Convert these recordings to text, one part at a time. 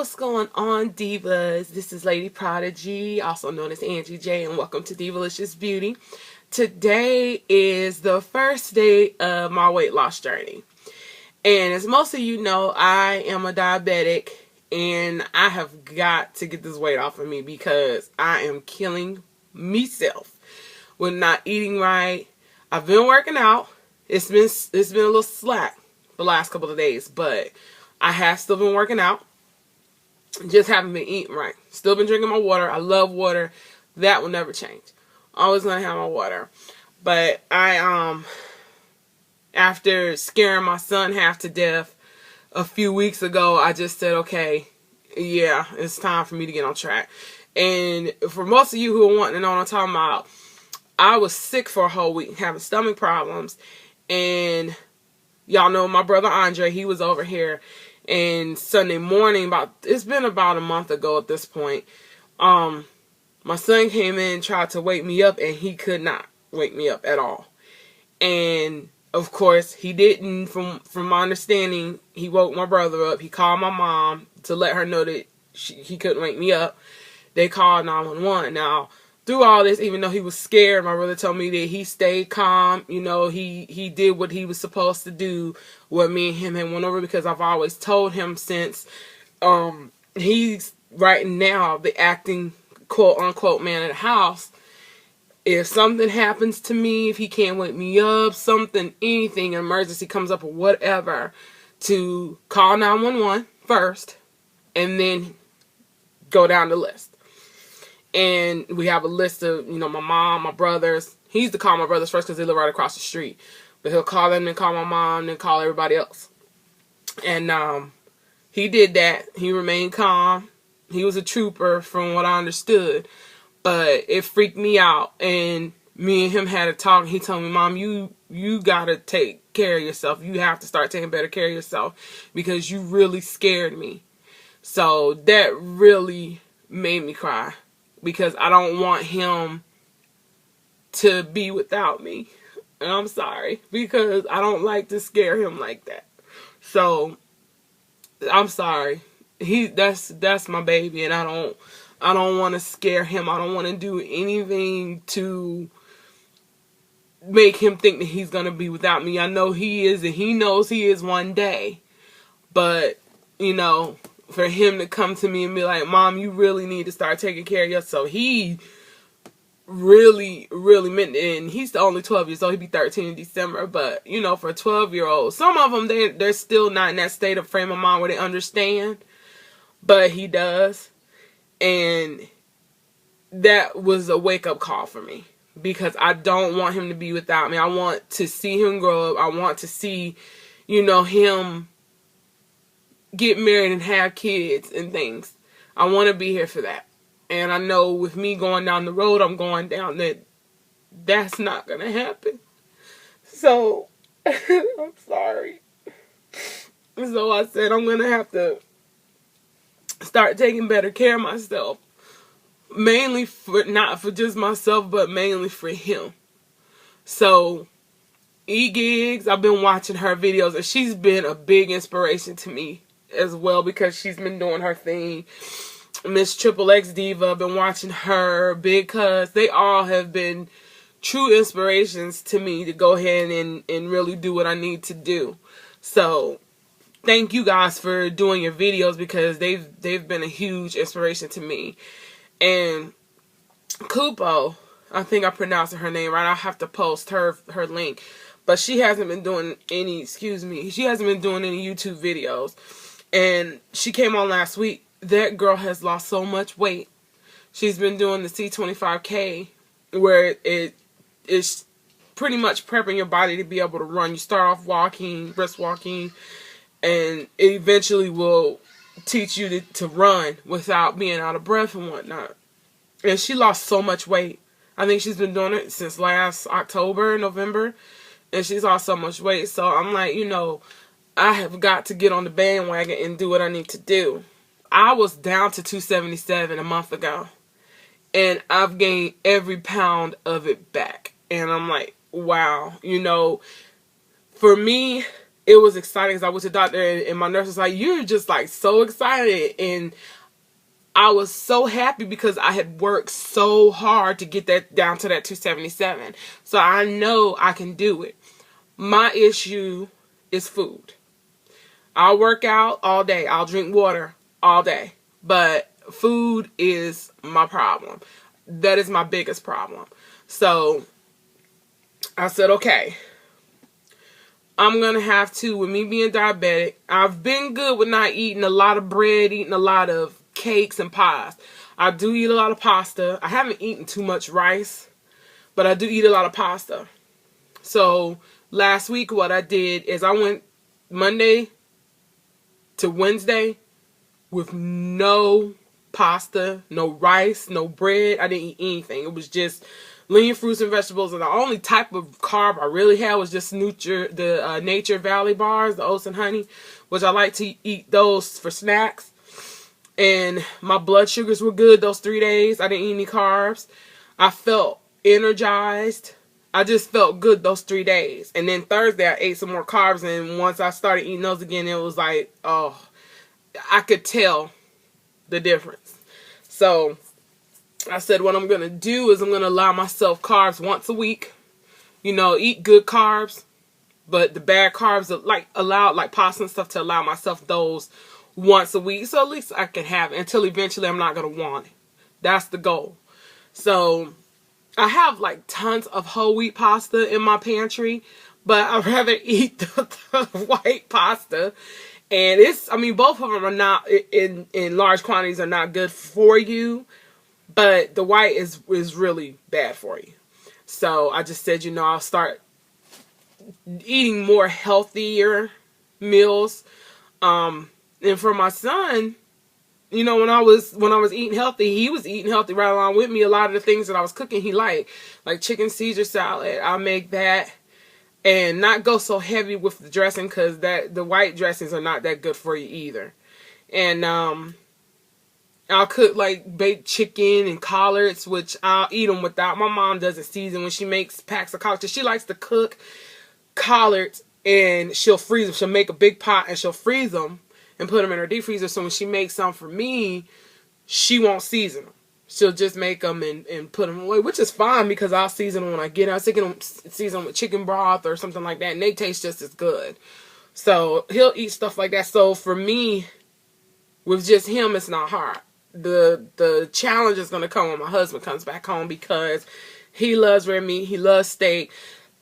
What's going on, divas? This is Ladypradege, also known as Angie J, and welcome to Divalicious Beauty. Today is the first day of my weight loss journey. And as most of you know, I am a diabetic, and I have got to get this weight off of me because I am killing myself with not eating right. I've been working out. It's been a little slack the last couple of days, but I have still been working out. Just haven't been eating right. Still been drinking my water. I love water. That will never change. Always gonna have my water. But I after scaring my son half to death a few weeks ago, I just said, okay, yeah, it's time for me to get on track. And for most of you who are wanting to know what I'm talking about, I was sick for a whole week, having stomach problems. And y'all know my brother Andre, he was over here. And Sunday morning, it's been about a month ago at this point, my son came in, tried to wake me up, and he could not wake me up at all. And of course, he didn't. From my understanding, he woke my brother up. He called my mom to let her know that he couldn't wake me up. They called 911. Now, through all this, even though he was scared, my brother told me that he stayed calm. You know, he did what he was supposed to do. What me and him had went over, because I've always told him since he's right now the acting quote unquote man of the house. If something happens to me, if he can't wake me up, something, anything, an emergency comes up or whatever, to call 911 first and then go down the list. And we have a list of, you know, my mom, my brothers. He used to call my brothers first because they live right across the street. But he'll call them, then call my mom, then call everybody else. And he did that. He remained calm. He was a trooper from what I understood. But it freaked me out. And me and him had a talk. He told me, Mom, you got to take care of yourself. You have to start taking better care of yourself because you really scared me. So that really made me cry, because I don't want him to be without me. And I'm sorry, because I don't like to scare him like that. So I'm sorry. That's my baby, and I don't want to scare him. I don't want to do anything to make him think that he's going to be without me. I know he is, and he knows he is one day. But, you know, for him to come to me and be like, Mom, you really need to start taking care of yourself. He really meant it. And he's only 12 years old. He'll be 13 in December. But, you know, for a 12-year-old, some of them, they're still not in that state of frame of mind where they understand. But he does. And that was a wake-up call for me, because I don't want him to be without me. I want to see him grow up. I want to see, you know, him get married and have kids and things. I want to be here for that. And I know with me going down the road I'm going down, that's not going to happen. So, I'm sorry. So I said I'm going to have to start taking better care of myself. Mainly not for just myself, but mainly for him. So, E-Gigs, I've been watching her videos, and she's been a big inspiration to me as well, because she's been doing her thing. Miss xxxMzDivaxxx Diva, I've been watching her. Big Cuz, they all have been true inspirations to me to go ahead and really do what I need to do. So thank you guys for doing your videos, because they've been a huge inspiration to me. And Kupo, I think I pronounced her name right. I'll have to post her link. But she hasn't been doing any, she hasn't been doing any YouTube videos. And she came on last week. That girl has lost so much weight. She's been doing the C25K, where it is pretty much prepping your body to be able to run. You start off walking, brisk walking, and it eventually will teach you to run without being out of breath and whatnot. And she lost so much weight. I think she's been doing it since last October, November, and she's lost so much weight. So I'm like, you know, I have got to get on the bandwagon and do what I need to do. I was down to 277 a month ago, and I've gained every pound of it back. And I'm like, wow, you know, for me, it was exciting because I went to the doctor and my nurse was like, "You're just like so excited." And I was so happy because I had worked so hard to get that down to that 277. So I know I can do it. My issue is food. I'll work out all day. I'll drink water all day. But food is my problem. That is my biggest problem. So I said, okay, I'm going to have to, with me being diabetic, I've been good with not eating a lot of bread, eating a lot of cakes and pies. I do eat a lot of pasta. I haven't eaten too much rice, but I do eat a lot of pasta. So last week what I did is I went Monday to Wednesday with no pasta, no rice, no bread. I didn't eat anything. It was just lean fruits and vegetables, and the only type of carb I really had was just the Nature Valley bars, the oats and honey, which I like to eat those for snacks. And my blood sugars were good those 3 days. I didn't eat any carbs. I felt energized. I just felt good those 3 days. And then Thursday I ate some more carbs, and once I started eating those again, it was like, oh, I could tell the difference. So I said what I'm going to do is I'm going to allow myself carbs once a week. You know, eat good carbs, but the bad carbs, like pasta and stuff, to allow myself those once a week. So at least I can have it until eventually I'm not going to want it. That's the goal. So I have like tons of whole wheat pasta in my pantry, but I'd rather eat the white pasta. And I mean, both of them are not, in large quantities, are not good for you. But the white is really bad for you. So I just said, you know, I'll start eating more healthier meals. And for my son, you know, when I was eating healthy, he was eating healthy right along with me. A lot of the things that I was cooking, he liked, like chicken Caesar salad. I'll make that and not go so heavy with the dressing, because the white dressings are not that good for you either. And I'll cook like baked chicken and collards, which I'll eat them without. My mom doesn't season when she makes packs of collards. She likes to cook collards and she'll freeze them. She'll make a big pot and she'll freeze them and put them in her deep freezer. So when she makes some for me, she won't season them. She'll just make them and put them away, which is fine because I'll season them when I get them. I'll season them with chicken broth or something like that, and they taste just as good. So he'll eat stuff like that. So for me, with just him, it's not hard. The challenge is going to come when my husband comes back home, because he loves red meat. He loves steak.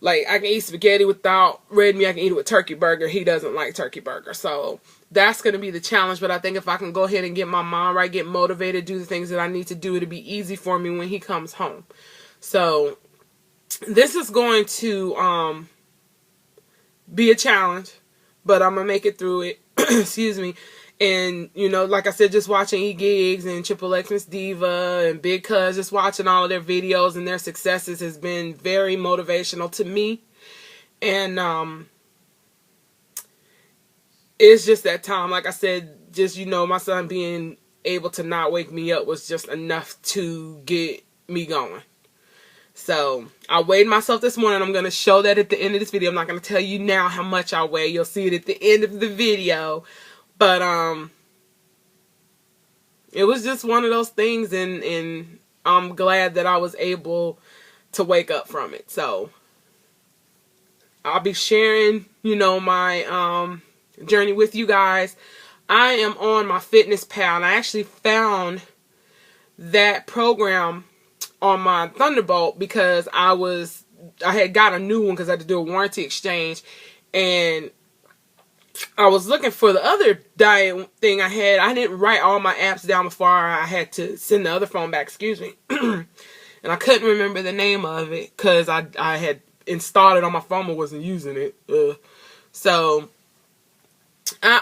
Like, I can eat spaghetti without red meat. I can eat it with turkey burger. He doesn't like turkey burger. So that's going to be the challenge. But I think if I can go ahead and get my mind right, get motivated, do the things that I need to do, it'll be easy for me when he comes home. So this is going to be a challenge, but I'm going to make it through it. Excuse me. And, you know, like I said, just watching xxxMzDivaxxx and xxxMzDiva and Big Cuz, just watching all of their videos and their successes has been very motivational to me. And it's just that time. Like I said, just, you know, my son being able to not wake me up was just enough to get me going. So I weighed myself this morning. I'm going to show that at the end of this video. I'm not going to tell you now how much I weigh. You'll see it at the end of the video. But it was just one of those things, and I'm glad that I was able to wake up from it. So I'll be sharing, you know, my journey with you guys. I am on my MyFitnessPal, and I actually found that program on my Thunderbolt because I had got a new one because I had to do a warranty exchange, and I was looking for the other diet thing I had. I didn't write all my apps down before I had to send the other phone back, excuse me. And I couldn't remember the name of it because I had installed it on my phone but wasn't using it. So I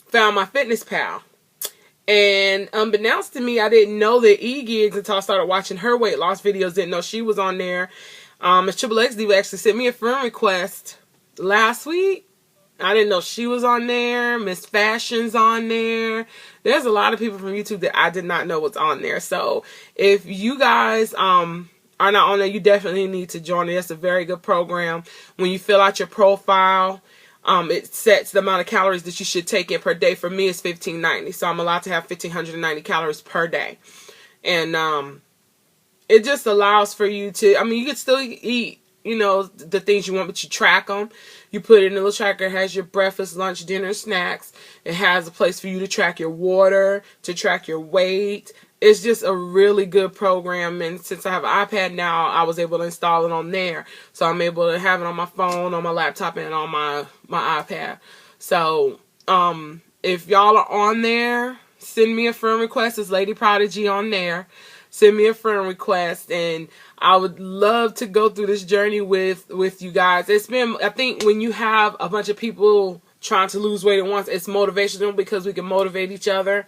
found MyFitnessPal. And unbeknownst to me, I didn't know that xxxGiggs until I started watching her weight loss videos. Didn't know she was on there. Miss xxxDivaxxx actually sent me a friend request last week. I didn't know she was on there. Miss Fashion's on there. There's a lot of people from YouTube that I did not know was on there. So if you guys are not on there, you definitely need to join it. It's a very good program. When you fill out your profile, it sets the amount of calories that you should take in per day. For me, it's 1590. So I'm allowed to have 1590 calories per day. And it just allows for you to, I mean, you can still eat, you know, the things you want, but you track them. You put it in a little tracker. It has your breakfast, lunch, dinner, snacks. It has a place for you to track your water, to track your weight. It's just a really good program, and since I have an iPad now, I was able to install it on there. So I'm able to have it on my phone, on my laptop, and on my iPad. So if y'all are on there, send me a friend request. It's Ladypradege on there. Send me a friend request, and I would love to go through this journey with you guys. It's been, I think when you have a bunch of people trying to lose weight at once, it's motivational because we can motivate each other.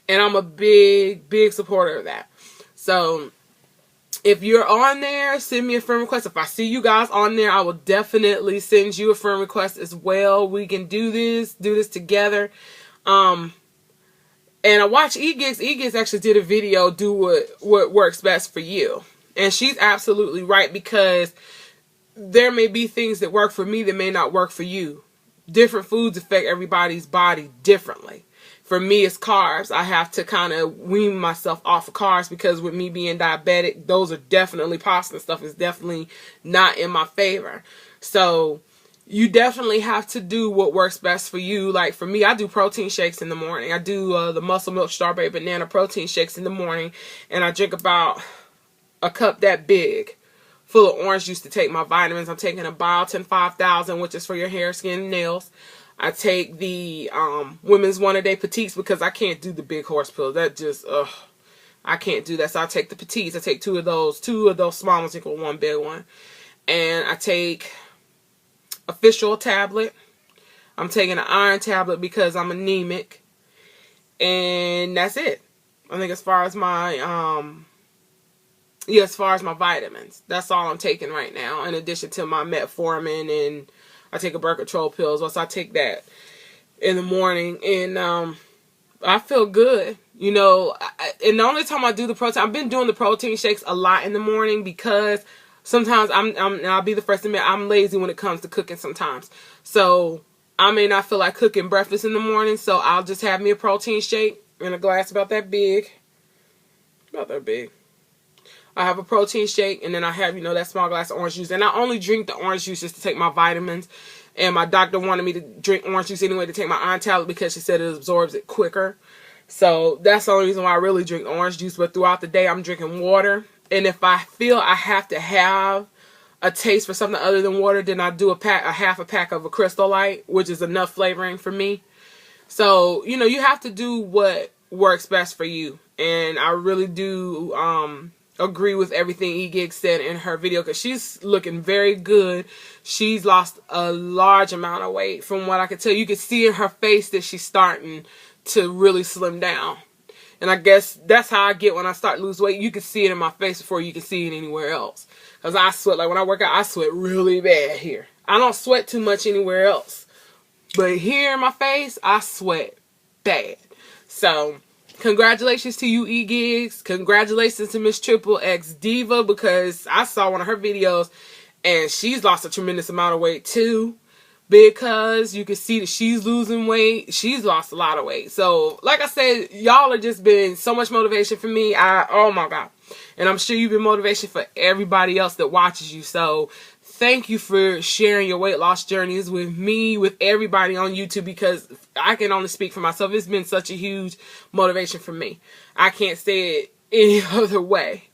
And I'm a big supporter of that. So if you're on there, send me a friend request. If I see you guys on there, I will definitely send you a friend request as well. We can do this together. And I watched eGiggs. eGiggs actually did a video, do what works best for you. And she's absolutely right, because there may be things that work for me that may not work for you. Different foods affect everybody's body differently. For me, it's carbs. I have to kind of wean myself off of carbs, because with me being diabetic, those are definitely, pasta and stuff is definitely not in my favor. So you definitely have to do what works best for you. Like for me, I do protein shakes in the morning. I do the Muscle Milk Strawberry Banana protein shakes in the morning, and I drink about a cup that big full of orange juice to take my vitamins. I'm taking a Biotin 5000, which is for your hair, skin, and nails. I take the Women's 1 A Day Petites, because I can't do the big horse pills. That just, I can't do that. So I take the Petites. I take two of those small ones equal one big one. And I take a fish oil tablet. I'm taking an iron tablet because I'm anemic. And that's it. I think as far as my, as far as my vitamins, that's all I'm taking right now, in addition to my metformin, and I take a birth control pills. Also, I take that in the morning, and I feel good. You know, and the only time I do the protein, I've been doing the protein shakes a lot in the morning, because sometimes I'll be the first to admit, I'm lazy when it comes to cooking sometimes. So I may not feel like cooking breakfast in the morning, so I'll just have me a protein shake in a glass about that big. About that big. I have a protein shake, and then I have, you know, that small glass of orange juice. And I only drink the orange juice just to take my vitamins. And my doctor wanted me to drink orange juice anyway to take my iron tablet, because she said it absorbs it quicker. So that's the only reason why I really drink orange juice. But throughout the day, I'm drinking water. And if I feel I have to have a taste for something other than water, then I do a half a pack of a Crystal Light, which is enough flavoring for me. So, you know, you have to do what works best for you. And I really do agree with everything eGiggs said in her video, because she's looking very good. She's lost a large amount of weight. From what I can tell, you can see in her face that she's starting to really slim down. And I guess that's how I get when I start to lose weight. You can see it in my face before you can see it anywhere else. Because I sweat, like when I work out, I sweat really bad here. I don't sweat too much anywhere else, but here in my face, I sweat bad. So congratulations to you, eGiggs. Congratulations to Miss xxxMzDiva, because I saw one of her videos and she's lost a tremendous amount of weight too, because you can see that she's losing weight. She's lost a lot of weight. So like I said, y'all have just been so much motivation for me. Oh my God. And I'm sure you've been motivation for everybody else that watches you. So thank you for sharing your weight loss journeys with me, with everybody on YouTube, because I can only speak for myself. It's been such a huge motivation for me. I can't say it any other way.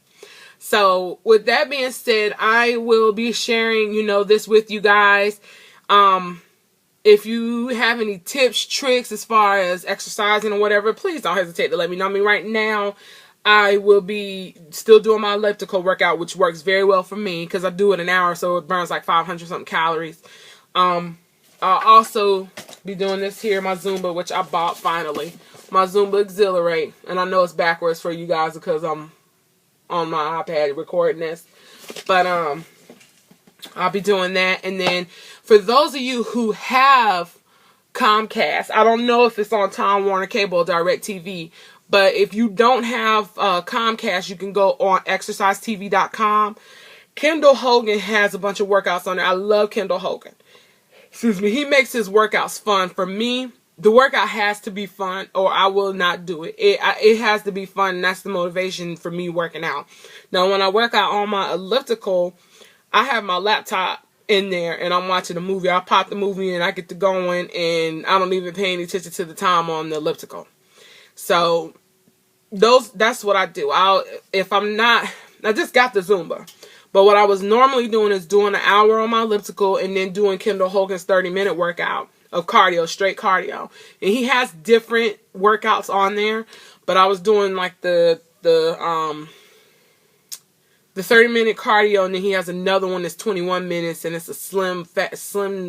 So with that being said, I will be sharing, you know, this with you guys. If you have any tips, tricks as far as exercising or whatever, please don't hesitate to let me know. I mean, right now, I will be still doing my elliptical workout, which works very well for me because I do it an hour, so it burns like 500 something calories. I'll also be doing this here, my Zumba, which I bought finally. My Zumba Exhilarate. And I know it's backwards for you guys because I'm on my iPad recording this. But I'll be doing that. And then for those of you who have Comcast. I don't know if it's on Time Warner Cable or DirecTV, but if you don't have Comcast, you can go on xxxMzDivaxxx. Kendall Hogan has a bunch of workouts on there. I love Kendall Hogan. Excuse me. He makes his workouts fun. For me, the workout has to be fun or I will not do it. It has to be fun, and that's the motivation for me working out. Now, when I work out on my elliptical, I have my laptop in there and I'm watching a movie. I pop the movie and I get to going and I don't even pay any attention to the time on the elliptical. So that's what I do. I just got the Zumba. But what I was normally doing is doing an hour on my elliptical and then doing Kendall Hogan's 30-minute workout of cardio, straight cardio. And he has different workouts on there, but I was doing like the 30-minute cardio, and then he has another one that's 21 minutes, and it's a slim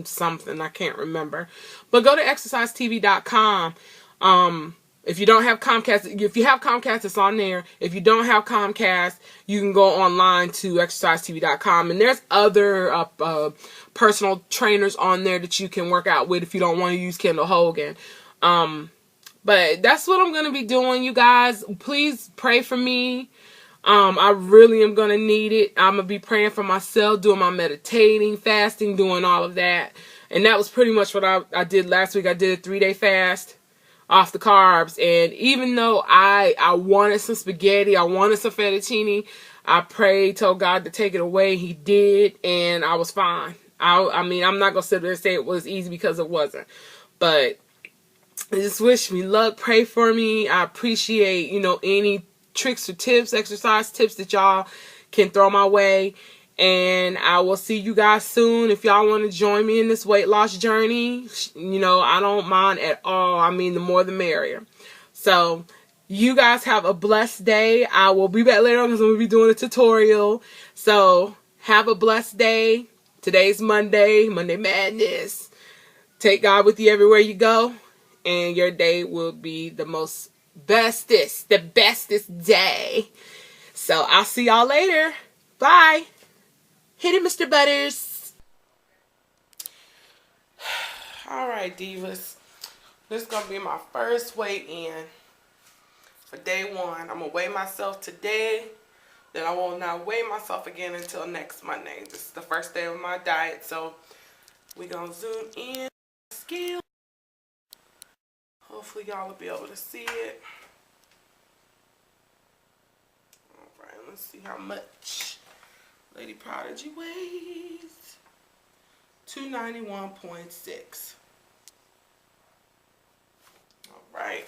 something. I can't remember. But go to xxxMzTV.com. If you don't have Comcast, if you have Comcast, it's on there. If you don't have Comcast, you can go online to xxxMzTV.com. And there's other personal trainers on there that you can work out with if you don't want to use Kendall Hogan. But that's what I'm going to be doing, you guys. Please pray for me. I really am going to need it. I'm going to be praying for myself, doing my meditating, fasting, doing all of that. And that was pretty much what I did last week. I did a 3-day fast off the carbs. And even though I wanted some spaghetti, I wanted some fettuccine, I prayed, told God to take it away. He did, and I was fine. I mean, I'm not going to sit there and say it was easy because it wasn't. But just wish me luck. Pray for me. I appreciate, any tricks or tips, exercise tips that y'all can throw my way. And I will see you guys soon. If y'all want to join me in this weight loss journey, I don't mind at all. I mean, the more the merrier. So, you guys have a blessed day. I will be back later on because I'm going to be doing a tutorial. So, have a blessed day. Today's Monday, Monday Madness. Take God with you everywhere you go. And your day will be the bestest day. So, I'll see y'all later. Bye. Hit it, Mr. Butters. Alright, divas. This is going to be my first weigh-in for day 1. I'm going to weigh myself today. Then I will not weigh myself again until next Monday. This is the first day of my diet. So, we're going to zoom in. Scale. Hopefully, y'all will be able to see it. Alright, let's see how much Ladypradege weighs. 291.6. Alright.